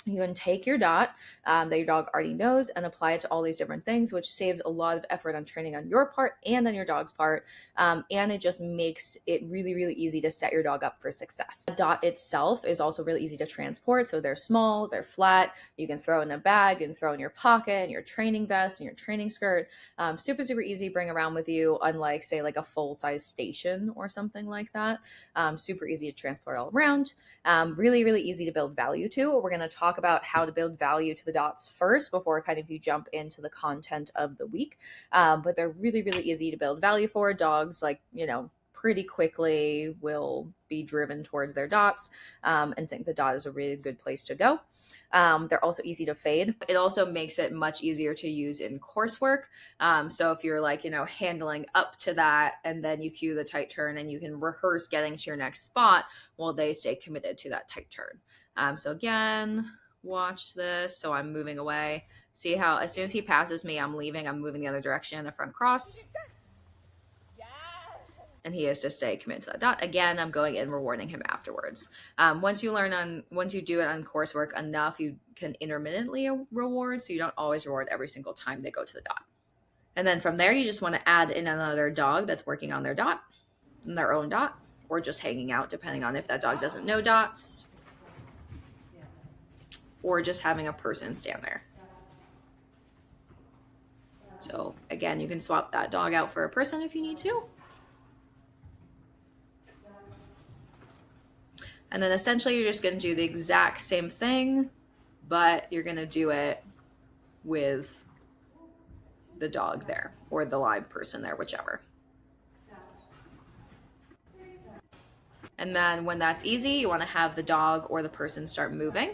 You can take your dot that your dog already knows and apply it to all these different things, which saves a lot of effort on training on your part and on your dog's part. And it just makes it really, really easy to set your dog up for success. The dot itself is also really easy to transport. So they're small, they're flat. You can throw in a bag, you can throw in your pocket, in your training vest, in your training skirt. Super, super easy to bring around with you, unlike, say, like a full-size station or something like that. Super easy to transport all around. Really, really easy to build value to. We're going to talk about how to build value to the dots first before kind of you jump into the content of the week. But they're really, really easy to build value for. Dogs, like, pretty quickly will be driven towards their dots and think the dot is a really good place to go. They're also easy to fade. It also makes it much easier to use in coursework. So if you're like, handling up to that and then you cue the tight turn and you can rehearse getting to your next spot, well, they stay committed to that tight turn. So again, watch this. So I'm moving away. See how as soon as he passes me, I'm leaving. I'm moving the other direction, a front cross. And he has to stay committed to that dot. Again, I'm going and rewarding him afterwards. Once you do it on coursework enough, you can intermittently reward, so you don't always reward every single time they go to the dot. And then from there, you just want to add in another dog that's working on their dot, their own dot, or just hanging out, depending on if that dog doesn't know dots, or just having a person stand there. So again, you can swap that dog out for a person if you need to. And then essentially you're just going to do the exact same thing, but you're going to do it with the dog there or the live person there, whichever. And then when that's easy, you want to have the dog or the person start moving.